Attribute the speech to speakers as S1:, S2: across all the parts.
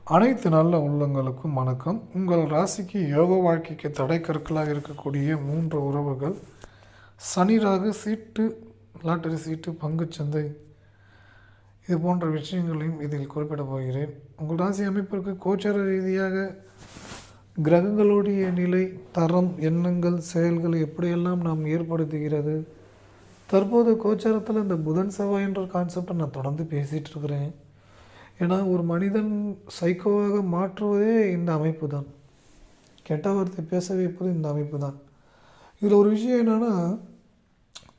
S1: அனைத்து நல்ல உள்ளங்களுக்கும் வணக்கம். உங்கள் ராசிக்கு யோக வாழ்க்கைக்கு தடை கற்களாக இருக்கக்கூடிய 3 உறவுகள் சனி, ராகு, சீட்டு, லாட்டரி சீட்டு, பங்குச்சந்தை இது போன்ற விஷயங்களையும் இதில் குறிப்பிட போகிறேன். உங்கள் ராசி அமைப்பிற்கு கோச்சார ரீதியாக கிரகங்களுடைய நிலை, தரம், எண்ணங்கள், செயல்களை எப்படியெல்லாம் நாம் ஏற்படுத்துகிறது. தற்போது கோச்சாரத்தில் இந்த புதன் செவ்வாய் என்ற கான்செப்டை நான் தொடர்ந்து பேசிகிட்டு இருக்கிறேன். ஏன்னா ஒரு மனிதன் சைக்கோவாக மாற்றுவதே இந்த அமைப்பு தான். கெட்ட வார்த்தை பேச வைப்பது இந்த அமைப்பு தான். இதில் ஒரு விஷயம் என்னென்னா,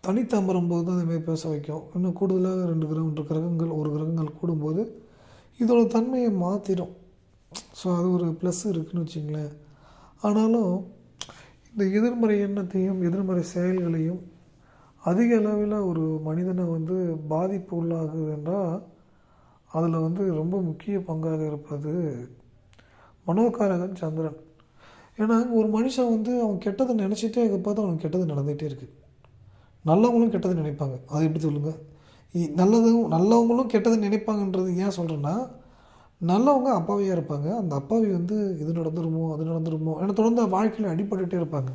S1: தனித்து அமரும்போது தான் அதுமாதிரி பேச வைக்கும். இன்னும் கூடுதலாக 2 கிரகங்கள் ஒரு கிரகங்கள் கூடும்போது இதோட தன்மையை மாற்றிடும். ஸோ அது ஒரு ப்ளஸ் இருக்குதுன்னு வச்சிங்களேன். ஆனாலும் இந்த எதிர்மறை எண்ணத்தையும் எதிர்மறை செயல்களையும் அதிக அளவில் ஒரு மனிதனை பாதிப்பு உள்ளாகுது என்றால் அதில் ரொம்ப முக்கிய பங்காக இருப்பது மனோகாரகன் சந்திரன். ஏன்னா ஒரு மனுஷன் அவன் கெட்டதை நினச்சிட்டே இருக்க பார்த்து அவனுக்கு கெட்டது நடந்துகிட்டே இருக்குது. நல்லவங்களும் கெட்டதை நினைப்பாங்க. அது எப்படி சொல்லுங்கள்? நல்லவங்களும் கெட்டதை நினைப்பாங்கன்றது ஏன் சொல்கிறேன்னா, நல்லவங்க அப்பாவியாக இருப்பாங்க. அந்த அப்பாவி இது நடந்துருமோ அது நடந்துருமோ ஏன்னா தொடர்ந்து வாழ்க்கையில் அடிபட்டுகிட்டே இருப்பாங்க.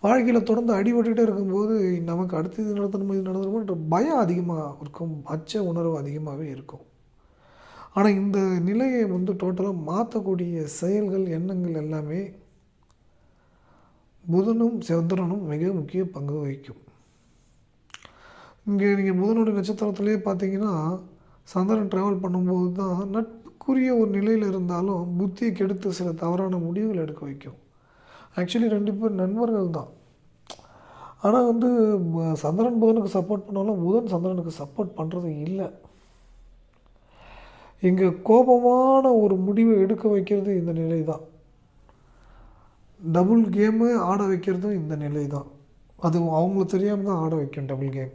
S1: வாழ்க்கையில் தொடர்ந்து அடிபட்டுகிட்டே இருக்கும்போது நமக்கு அடுத்து இது நடந்துருமோன்ற பயம் அதிகமாக இருக்கும், அச்ச உணர்வு அதிகமாகவே இருக்கும். ஆனால் இந்த நிலையை டோட்டலாக மாற்றக்கூடிய செயல்கள், எண்ணங்கள் எல்லாமே புதனும் சந்திரனும் மிக முக்கிய பங்கு வகிக்கும். இங்கே நீங்கள் புதனுடைய நட்சத்திரத்திலே பார்த்தீங்கன்னா, சந்திரன் ட்ராவல் பண்ணும்போது தான் நட்புக்குரிய ஒரு நிலையில் இருந்தாலும் புத்தியை கெடுத்து சில தவறான முடிவுகள் எடுக்க வைக்கும். ஆக்சுவலி 2 பேர் நண்பர்கள் தான். ஆனால் சந்திரன் புதனுக்கு சப்போர்ட் பண்ணாலும் புதன் சந்திரனுக்கு சப்போர்ட் பண்ணுறது இல்லை. இங்கே கோபமான ஒரு முடிவை எடுக்க வைக்கிறது இந்த நிலை தான். டபுள் கேமு ஆட வைக்கிறதும் இந்த நிலை தான். அது அவங்களுக்கு தெரியாமல் தான் ஆட வைக்கும். டபுள் கேம்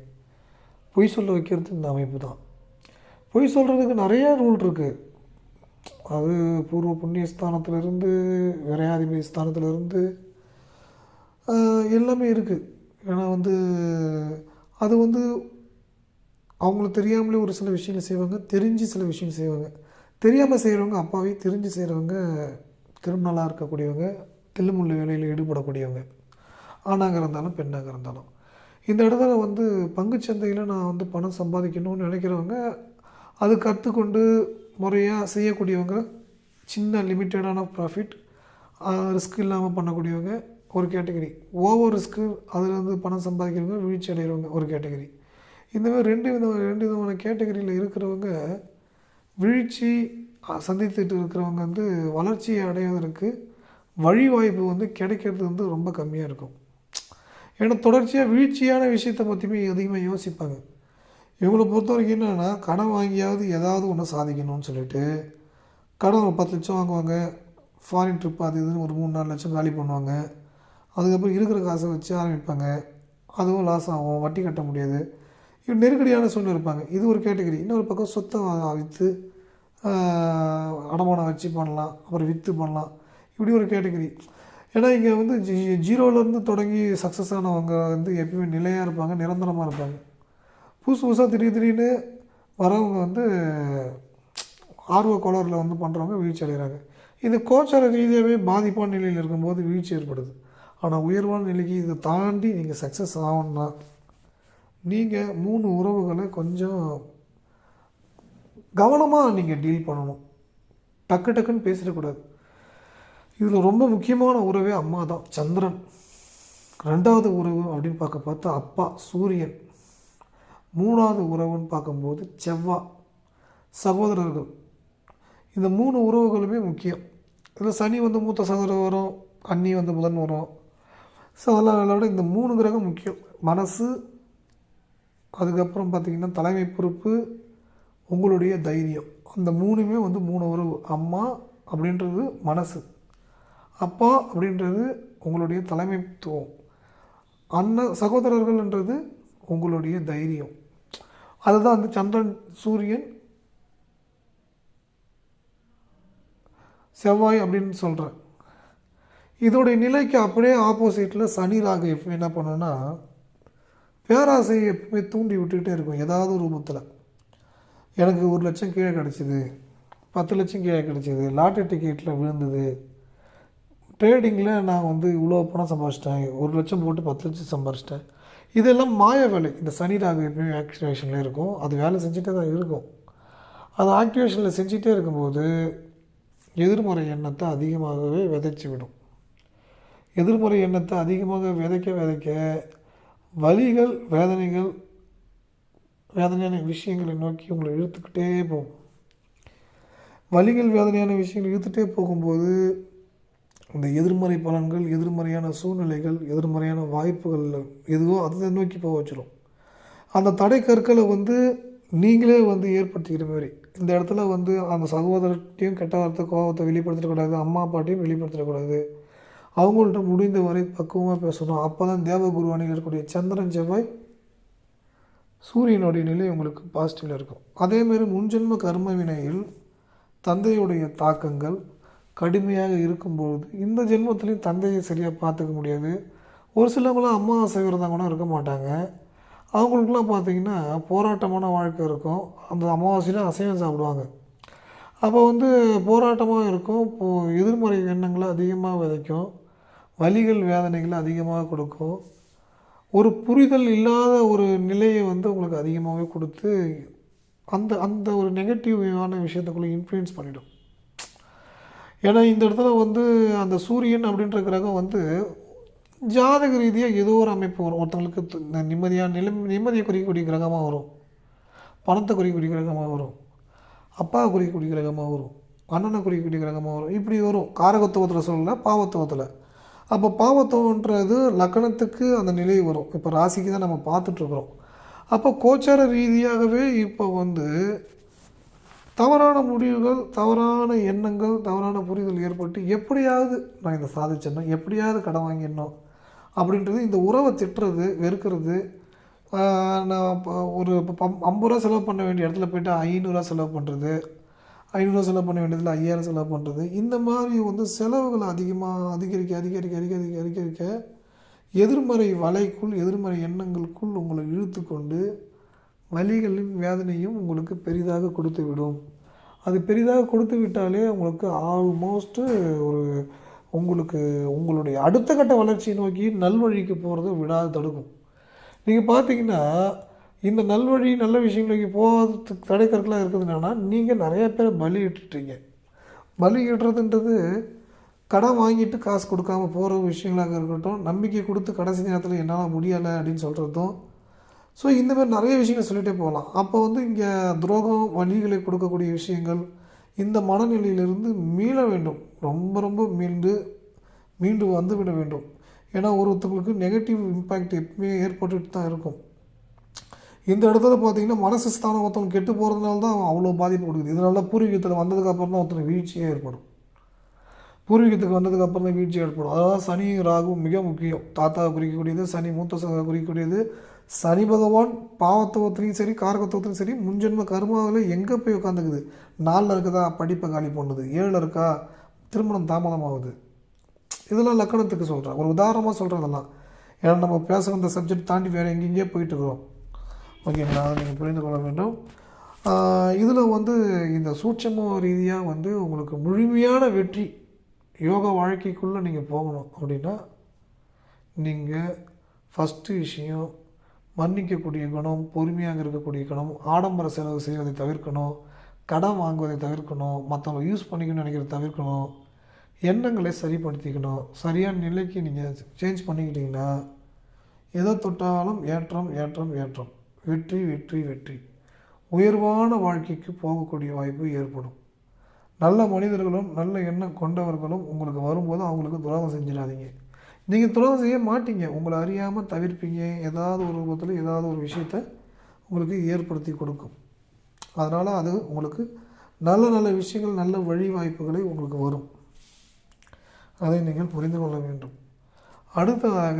S1: பொய் சொல்ல வைக்கிறது இந்த அமைப்பு தான். பொய் சொல்கிறதுக்கு நிறையா ரூல் இருக்குது. அது பூர்வ புண்ணிய ஸ்தானத்திலிருந்து விரையாதிபதி ஸ்தானத்திலிருந்து எல்லாமே இருக்குது. ஏன்னா அது அவங்களுக்கு தெரியாமலே ஒரு சில விஷயங்கள் செய்வாங்க, தெரிஞ்சு சில விஷயங்கள் செய்வாங்க. தெரியாமல் செய்கிறவங்க அப்பாவி, தெரிஞ்சு செய்கிறவங்க கிரிமினலாக இருக்கக்கூடியவங்க, தில்லுமுள்ளு வேலையில் ஈடுபடக்கூடியவங்க, ஆணாக இருந்தாலும் பெண்ணாக இருந்தாலும். இந்த இடத்துல பங்குச்சந்தையில் நான் பணம் சம்பாதிக்கணும்னு நினைக்கிறவங்க, அது கற்றுக்கொண்டு முறையாக செய்யக்கூடியவங்க, சின்ன லிமிட்டடான ப்ராஃபிட், ரிஸ்க் இல்லாமல் பண்ணக்கூடியவங்க ஒரு கேட்டகரி. ஓவர் ரிஸ்க்கு அதில் பணம் சம்பாதிக்கிறவங்க, வீழ்ச்சி அடைகிறவங்க ஒரு கேட்டகரி. இந்தமாதிரி 2 விதமான கேட்டகரியில் இருக்கிறவங்க வீழ்ச்சி சந்தித்துட்டு இருக்கிறவங்க வளர்ச்சியை அடைவதற்கு வழிவாய்ப்பு கிடைக்கிறது ரொம்ப கம்மியாக இருக்கும். ஏன்னா தொடர்ச்சியாக வீழ்ச்சியான விஷயத்தை பற்றியுமே அதிகமாக யோசிப்பாங்க. இவங்களை பொறுத்த வரைக்கும் என்னென்னா, கடன் வாங்கியாவது ஏதாவது ஒன்று சாதிக்கணும்னு சொல்லிட்டு கடன் ஒரு 10 லட்சம் வாங்குவாங்க. ஃபாரின் ட்ரிப் அது இதுன்னு ஒரு 3-4 லட்சம் காலி பண்ணுவாங்க. அதுக்கப்புறம் இருக்கிற காசை வச்சு ஆரம்பிப்பாங்க. அதுவும் லாஸ் ஆகும், வட்டி கட்ட முடியாது. இவங்க நெருக்கடியான சூழ்நிலை இருப்பாங்க. இது ஒரு கேட்டகரி. இன்னொரு பக்கம் சொத்தை விற்று அடமானம் வச்சு பண்ணலாம், அப்புறம் விற்று பண்ணலாம், இப்படி ஒரு கேட்டகரி. ஏன்னா இங்கே ஜீரோலேருந்து தொடங்கி சக்ஸஸ் ஆனவங்க எப்பயுமே நிலையாக இருப்பாங்க, நிரந்தரமாக இருப்பாங்க. புதுசாக திடீர்னு வரவங்க ஆர்வ கோளாறில் பண்ணுறவங்க வீழ்ச்சி அடைகிறாங்க. இது கோச்சார ரீதியாகவே பாதிப்பான நிலையில் இருக்கும்போது வீழ்ச்சி ஏற்படுது. ஆனால் உயர்வான நிலைக்கு இதை தாண்டி நீங்கள் சக்ஸஸ் ஆகணும்னா நீங்கள் 3 உறவுகளை கொஞ்சம் கவனமாக நீங்கள் டீல் பண்ணணும். டக்குன்னு பேசிடக்கூடாது. இதில் ரொம்ப முக்கியமான உறவே அம்மா தான், சந்திரன். 2வது உறவு அப்படின்னு பார்த்தா அப்பா சூரியன். 3வது உறவுன்னு பார்க்கும்போது செவ்வாய், சகோதரர்கள். இந்த 3 உறவுகளுமே முக்கியம். இதில் சனி மூத்த சகோதரர் வரும், அண்ணி புதன் வரும். ஸோ அதோட இந்த 3 கிரகம் முக்கியம். மனசு, அதுக்கப்புறம் பார்த்திங்கன்னா தலைமை பொறுப்பு, உங்களுடைய தைரியம். அந்த 3மே 3 உறவு. அம்மா அப்படின்றது மனசு, அப்பா அப்படின்றது உங்களுடைய தலைமைத்துவம், அண்ணன் சகோதரர்கள்ன்றது உங்களுடைய தைரியம். அதுதான் சந்திரன், சூரியன், செவ்வாய் அப்படின்னு சொல்கிறேன். இதோடைய நிலைக்கு அப்படியே ஆப்போசிட்டில் சனி, ராகு எப்போ என்ன பண்ணுன்னா, பேராசையை எப்பவுமே தூண்டி விட்டுக்கிட்டே இருக்கும். ஏதாவது ஒரு ரூபத்தில் எனக்கு 1 லட்சம் கீழே கிடச்சிது, 10 லட்சம் கீழே கிடச்சிது, லாட்ரி டிக்கெட்டில் விழுந்தது, ட்ரேடிங்கில் நான் வந்து இவ்வளோ பணம் சம்பாதிச்சிட்டேன், 1 லட்சம் போட்டு 10 லட்சம் சம்பாதிச்சிட்டேன். இதெல்லாம் மாய வேலை. இந்த சனி ராகு எப்பயுமே ஆக்டிவேஷனில் இருக்கும், அது வேலை செஞ்சுட்டே தான் இருக்கும். அது ஆக்டிவேஷனில் செஞ்சுட்டே இருக்கும்போது எதிர்மறை எண்ணத்தை அதிகமாகவே விதைச்சி விடும். எதிர்மறை எண்ணத்தை அதிகமாக விதைக்க விதைக்க வலிகள், வேதனைகள், வேதனையான விஷயங்களை நோக்கி உங்களை இழுத்துக்கிட்டே போகும். வலிகள், வேதனையான விஷயங்கள் இழுத்துகிட்டே போகும்போது இந்த எதிர்மறை பலன்கள், எதிர்மறையான சூழ்நிலைகள், எதிர்மறையான வாய்ப்புகள் எதுவோ அதை நோக்கி போக வச்சிடும். அந்த தடை கற்களை வந்து நீங்களே வந்து ஏற்படுத்திக்கிற மாதிரி. இந்த இடத்துல வந்து அந்த சகோதரத்தையும் கெட்ட வார்த்தை, கோபத்தை வெளிப்படுத்திடக்கூடாது, அம்மா அப்பாட்டையும் வெளிப்படுத்திடக்கூடாது. அவங்கள்ட்ட முடிந்த வரை பக்குவமாக பேசணும். அப்போ தான் தேவகுரு அணியில் இருக்கக்கூடிய சந்திரன், செவ்வாய், சூரியனுடைய நிலை உங்களுக்கு பாசிட்டிவில் இருக்கும். அதேமாரி முன்ஜென்ம கர்ம வினையில் தந்தையுடைய தாக்கங்கள் கடுமையாக இருக்கும்பொழுது இந்த ஜென்மத்துலேயும் தந்தையை சரியாக பார்த்துக்க முடியாது. ஒரு சிலவங்களாம் அமாவாசை விரதம் கூட இருக்க மாட்டாங்க. அவங்களுக்குலாம் பார்த்திங்கன்னா போராட்டமான வாழ்க்கை இருக்கும். அந்த அமாவாசையில் அசைவம் சாப்பிடுவாங்க. அப்போ வந்து போராட்டமாக இருக்கும். எதிர்மறை எண்ணங்களை அதிகமாக விதைக்கும், வலிகள், வேதனைகளை அதிகமாக கொடுக்கும். ஒரு புரிதல் இல்லாத ஒரு நிலையை வந்து உங்களுக்கு அதிகமாகவே கொடுத்து அந்த அந்த ஒரு நெகட்டிவான விஷயத்துக்குள்ளே இன்ஃப்ளூயன்ஸ் பண்ணிவிடும். ஏன்னா இந்த இடத்துல வந்து அந்த சூரியன் அப்படின்ற கிரகம் வந்து ஜாதக ரீதியாக ஏதோ ஒரு அமைப்பு வரும். ஒருத்தங்களுக்கு நிம்மதியை குறிக்கக்கூடிய கிரகமாக வரும், பணத்தை குறிக்கக்கூடிய கிரகமாக வரும், அப்பாவை குறிக்கக்கூடிய கிரகமாக வரும், அண்ணனை குறிக்கக்கூடிய கிரகமாக வரும். இப்படி வரும் காரகத்துவத்தில் சொல்லலை, பாவத்துவத்தில். அப்போ பாவத்துவன்றது லக்கணத்துக்கு அந்த நிலை வரும். இப்போ ராசிக்கு தான் நம்ம பார்த்துட்ருக்குறோம். அப்போ கோச்சார ரீதியாகவே இப்போ வந்து தவறான முடிவுகள், தவறான எண்ணங்கள், தவறான புரிதல் ஏற்பட்டு எப்படியாவது நான் இதை சாதிச்சிடணும், எப்படியாவது கடன் வாங்கிடணும் அப்படின்றது, இந்த உறவை திட்டுறது, வெறுக்கிறது. நான் ஒரு 50 ரூபா செலவு பண்ண வேண்டிய இடத்துல போய்ட்டு 500 ரூபா செலவு பண்ணுறது, 500 ரூபா செலவு பண்ண வேண்டியதில் 5000 செலவு பண்ணுறது. இந்த மாதிரி வந்து செலவுகளை அதிகமாக அதிகரிக்க எதிர்மறை வலைக்குள், எதிர்மறை எண்ணங்களுக்குள் உங்களை இழுத்து கொண்டு வலிகளின் வேதனையும் உங்களுக்கு பெரிதாக கொடுத்து விடும். அது பெரிதாக கொடுத்து விட்டாலே உங்களுக்கு ஆல்மோஸ்ட்டு ஒரு உங்களுடைய அடுத்த கட்ட வளர்ச்சியை நோக்கி நல்வழிக்கு போகிறத விடாது தடுக்கும். நீங்கள் பார்த்தீங்கன்னா இந்த நல்வழி, நல்ல விஷயங்களுக்கு போகிறதுக்கு தடைக்கற்களாக இருக்குது என்னென்னா, நீங்கள் நிறைய பேர் பலி இட்டுட்டீங்க. பலி இடுறதுன்றது கடன் வாங்கிட்டு காசு கொடுக்காமல் போகிற விஷயங்களாக இருக்கட்டும், நம்பிக்கை கொடுத்து கடைசி நேரத்தில் என்னால் முடியலை அப்படின்னு சொல்கிறதும். ஸோ இந்த மாதிரி நிறைய விஷயங்கள் சொல்லிகிட்டே போகலாம். அப்போ வந்து இங்கே துரோகம், வலிகளை கொடுக்கக்கூடிய விஷயங்கள், இந்த மனநிலையிலிருந்து மீள வேண்டும். ரொம்ப ரொம்ப மீண்டு வந்துவிட வேண்டும். ஏன்னா ஒருத்தங்களுக்கு நெகட்டிவ் இம்பேக்ட் எப்பவுமே ஏற்பட்டுட்டு தான் இருக்கும். இந்த இடத்துல பார்த்திங்கன்னா மனசு ஸ்தானம் ஒருத்தவங்க கெட்டு போகிறதுனால தான் அவ்வளோ பாதிப்பு கொடுக்குது. இதனால தான் பூர்வீகத்தில் வந்ததுக்கப்புறம் தான் ஒருத்தருக்கு வீழ்ச்சியே ஏற்படும். பூர்வீகத்துக்கு வந்ததுக்கப்புறம் தான் வீழ்ச்சி ஏற்படும். அதாவது சனி ராகு மிக முக்கியம். தாத்தாவை குறிக்கக்கூடியது சனி, மூத்த சகா குறிக்கக்கூடியது சனி பகவான். பாவத்துவத்துலேயும் சரி, காரகத்துவத்துலையும் சரி, முன்ஜென்ம கர்மாவில் எங்கே போய் உட்காந்துக்குது? 4 இருக்குதா, படிப்பை காலி பண்ணுது. 7 இருக்கா, திருமணம் தாமதமாகுது. இதெல்லாம் லக்கணத்துக்கு சொல்கிறேன், ஒரு உதாரணமாக சொல்கிறதெல்லாம். ஏன்னா நம்ம பேச வந்த சப்ஜெக்ட் தாண்டி வேறு எங்கெங்கேயே போயிட்டுருக்குறோம். ஓகேங்களா? நீங்கள் புரிந்து கொள்ள வேண்டும். இதில் வந்து இந்த சூட்சம ரீதியாக வந்து உங்களுக்கு முழுமையான வெற்றி யோகா வாழ்க்கைக்குள்ளே நீங்கள் போகணும் அப்படின்னா, நீங்கள் ஃபஸ்ட்டு விஷயம் மன்னிக்கக்கூடிய குணம், பொறுமையாக இருக்கக்கூடிய குணம், ஆடம்பர செலவு செய்வதை தவிர்க்கணும், கடன் வாங்குவதை தவிர்க்கணும், மற்றவங்க யூஸ் பண்ணிக்கணும்னு நினைக்கிறத தவிர்க்கணும், எண்ணங்களை சரிப்படுத்திக்கணும். சரியான நிலைக்கு நீங்கள் சேஞ்ச் பண்ணிக்கிட்டிங்கன்னா எதை தொட்டாலும் ஏற்றம் ஏற்றம் ஏற்றம், வெற்றி வெற்றி வெற்றி, உயர்வான வாழ்க்கைக்கு போகக்கூடிய வாய்ப்பு ஏற்படும். நல்ல மனிதர்களும் நல்ல எண்ணம் கொண்டவர்களும் உங்களுக்கு வரும்போது அவங்களுக்கு துரோகம் செஞ்சிடாதீங்க. நீங்கள் துரோகம் செய்ய மாட்டீங்க, உங்களை அறியாமல் தவிர்ப்பீங்க. ஏதாவது ஒரு ரூபத்தில் ஏதாவது ஒரு விஷயத்தை உங்களுக்கு ஏற்படுத்தி கொடுக்கும். அதனால் அது உங்களுக்கு நல்ல நல்ல விஷயங்கள், நல்ல வழி வாய்ப்புகளை உங்களுக்கு வரும். அதை நீங்கள் புரிந்து கொள்ள வேண்டும். அடுத்ததாக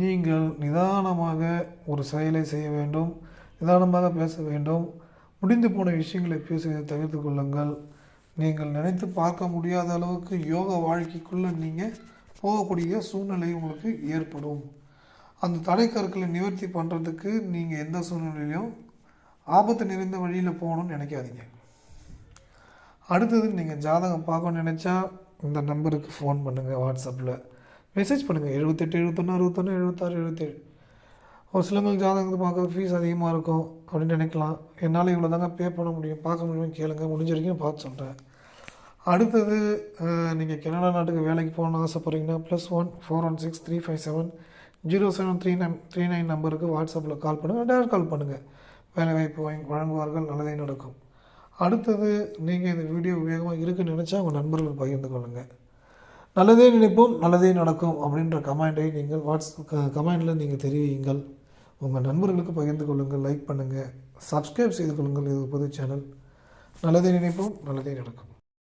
S1: நீங்கள் நிதானமாக ஒரு செயலை செய்ய வேண்டும், நிதானமாக பேச வேண்டும். முடிந்து போன விஷயங்களை பேசுவதை தவிர்த்து கொள்ளுங்கள். நீங்கள் நினைத்து பார்க்க முடியாத அளவுக்கு யோகா வாழ்க்கைக்குள்ளே நீங்கள் போகக்கூடிய சூழ்நிலை உங்களுக்கு ஏற்படும். அந்த தடை கற்களை நிவர்த்தி பண்ணுறதுக்கு நீங்கள் எந்த சூழ்நிலையிலையும் ஆபத்து நிறைந்த வழியில் போகணும்னு நினைக்காதீங்க. அடுத்தது நீங்கள் ஜாதகம் பார்க்கணும்னு நினச்சா இந்த நம்பருக்கு ஃபோன் பண்ணுங்கள், வாட்ஸ்அப்பில் மெசேஜ் பண்ணுங்கள். 78 71 61 76 77. ஒரு சிலவங்களுக்கு ஜாதகத்தை பார்க்க ஃபீஸ் அதிகமாக இருக்கும் அப்படின்னு நினைக்கலாம். என்னால் இவ்வளோ தாங்க பே பண்ண முடியும், பார்க்க முடியும்னு கேளுங்க, முடிஞ்ச வரைக்கும் பார்த்து சொல்கிறேன். அடுத்தது நீங்கள் கனடா நாட்டுக்கு வேலைக்கு போகணுன்னு ஆசைப்பட்றீங்கன்னா +1 416 357 0739 நம்பருக்கு வாட்ஸ்அப்பில் கால் பண்ணுங்கள், டேரக்ட் கால் பண்ணுங்கள். வேலைவாய்ப்பு வழங்குவார்கள், நல்லதே நடக்கும். அடுத்தது நீங்கள் இந்த வீடியோ உபயோகமாக இருக்குன்னு நினச்சா உங்கள் நண்பர்கள் பகிர்ந்து கொள்ளுங்கள். நல்லதே நினைப்போம் நல்லதே நடக்கும் அப்படின்ற கமெண்ட்டை நீங்கள் கமெண்டில் நீங்கள் தெரிவியுங்கள். உங்கள் நண்பர்களுக்கு பகிர்ந்து கொள்ளுங்கள், லைக் பண்ணுங்கள், சப்ஸ்கிரைப் செய்து கொள்ளுங்கள். இது புது சேனல். நல்லதே நினைப்போம் நல்லதே நடக்கும்.